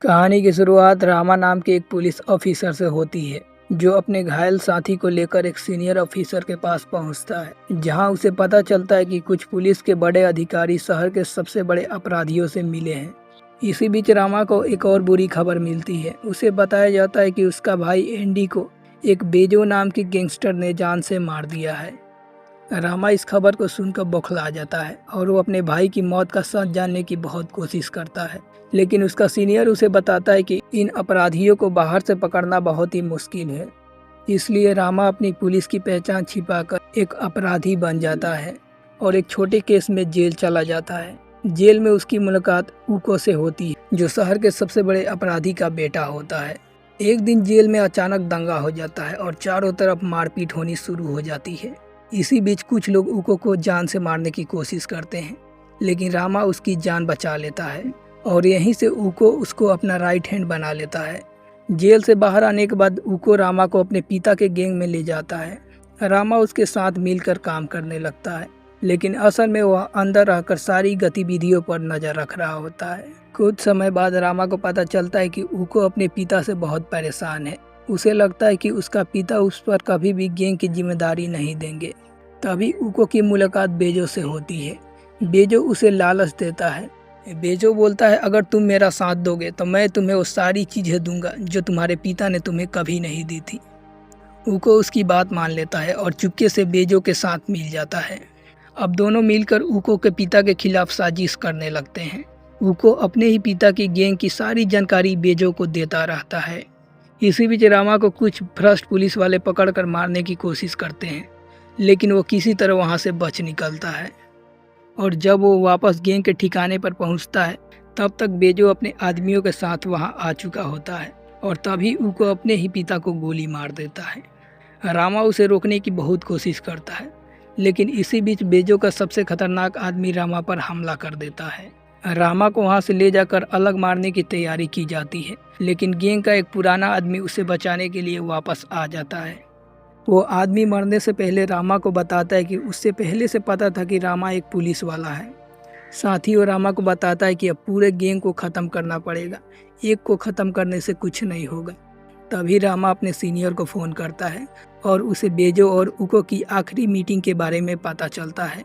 कहानी की शुरुआत रामा नाम के एक पुलिस ऑफिसर से होती है, जो अपने घायल साथी को लेकर एक सीनियर ऑफिसर के पास पहुंचता है, जहां उसे पता चलता है कि कुछ पुलिस के बड़े अधिकारी शहर के सबसे बड़े अपराधियों से मिले हैं। इसी बीच रामा को एक और बुरी खबर मिलती है। उसे बताया जाता है कि उसका भाई एंडी को एक बेजो नाम के गैंगस्टर ने जान से मार दिया है। रामा इस खबर को सुनकर बौखला जाता है और वो अपने भाई की मौत का सच जानने की बहुत कोशिश करता है, लेकिन उसका सीनियर उसे बताता है कि इन अपराधियों को बाहर से पकड़ना बहुत ही मुश्किल है। इसलिए रामा अपनी पुलिस की पहचान छिपाकर एक अपराधी बन जाता है और एक छोटे केस में जेल चला जाता है। जेल में उसकी मुलाकात ऊको से होती है, जो शहर के सबसे बड़े अपराधी का बेटा होता है। एक दिन जेल में अचानक दंगा हो जाता है और चारों तरफ मारपीट होनी शुरू हो जाती है। इसी बीच कुछ लोग ऊको को जान से मारने की कोशिश करते हैं, लेकिन रामा उसकी जान बचा लेता है और यहीं से ऊको उसको अपना राइट हैंड बना लेता है। जेल से बाहर आने के बाद ऊको रामा को अपने पिता के गैंग में ले जाता है। रामा उसके साथ मिलकर काम करने लगता है, लेकिन असल में वह अंदर रहकर सारी गतिविधियों पर नजर रख रहा होता है। कुछ समय बाद रामा को पता चलता है कि ऊको अपने पिता से बहुत परेशान है। उसे लगता है कि उसका पिता उस पर कभी भी गैंग की जिम्मेदारी नहीं देंगे। तभी ऊको की मुलाकात बेजो से होती है। बेजो उसे लालच देता है। बेजो बोलता है, अगर तुम मेरा साथ दोगे तो मैं तुम्हें वो सारी चीज़ें दूंगा जो तुम्हारे पिता ने तुम्हें कभी नहीं दी थी। ऊको उसकी बात मान लेता है और चुपके से बेजो के साथ मिल जाता है। अब दोनों मिलकर ऊको के पिता के खिलाफ साजिश करने लगते हैं। ऊको अपने ही पिता की गैंग की सारी जानकारी बेजो को देता रहता है। इसी बीच रामा को कुछ भ्रष्ट पुलिस वाले पकड़कर मारने की कोशिश करते हैं, लेकिन वो किसी तरह वहाँ से बच निकलता है। और जब वो वापस गैंग के ठिकाने पर पहुँचता है, तब तक बेजो अपने आदमियों के साथ वहाँ आ चुका होता है और तभी ऊको अपने ही पिता को गोली मार देता है। रामा उसे रोकने की बहुत कोशिश करता है, लेकिन इसी बीच बेजो का सबसे खतरनाक आदमी रामा पर हमला कर देता है। रामा को वहाँ से ले जाकर अलग मारने की तैयारी की जाती है, लेकिन गैंग का एक पुराना आदमी उसे बचाने के लिए वापस आ जाता है। वो आदमी मरने से पहले रामा को बताता है कि उससे पहले से पता था कि रामा एक पुलिस वाला है। साथ ही वो रामा को बताता है कि अब पूरे गैंग को ख़त्म करना पड़ेगा, एक को ख़त्म करने से कुछ नहीं होगा। तभी रामा अपने सीनियर को फ़ोन करता है और उसे बेजो और ऊको की आखिरी मीटिंग के बारे में पता चलता है।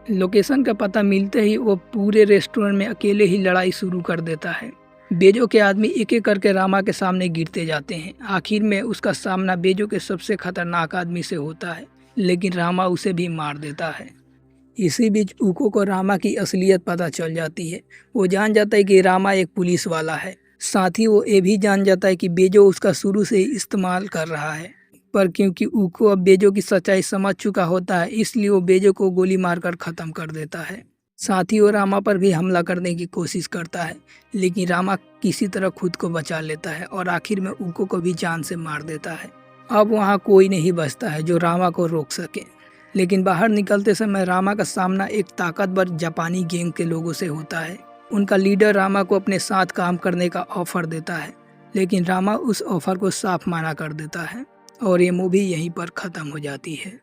लोकेशन का पता मिलते ही वो पूरे रेस्टोरेंट में अकेले ही लड़ाई शुरू कर देता है। बेजो के आदमी एक एक करके रामा के सामने गिरते जाते हैं। आखिर में उसका सामना बेजो के सबसे खतरनाक आदमी से होता है, लेकिन रामा उसे भी मार देता है। इसी बीच ऊको को रामा की असलियत पता चल जाती है। वो जान जाता है कि रामा एक पुलिस वाला है। साथ ही वो ये भी जान जाता है कि बेजो उसका शुरू से ही इस्तेमाल कर रहा है, पर क्योंकि ऊको अब बेजो की सच्चाई समझ चुका होता है, इसलिए वो बेजो को गोली मारकर ख़त्म कर देता है। साथ ही वो रामा पर भी हमला करने की कोशिश करता है, लेकिन रामा किसी तरह खुद को बचा लेता है और आखिर में ऊको को भी जान से मार देता है। अब वहाँ कोई नहीं बचता है जो रामा को रोक सके, लेकिन बाहर निकलते समय रामा का सामना एक ताकतवर जापानी गैंग के लोगों से होता है। उनका लीडर रामा को अपने साथ काम करने का ऑफर देता है, लेकिन रामा उस ऑफर को साफ मना कर देता है और ये मूवी यहीं पर ख़त्म हो जाती है।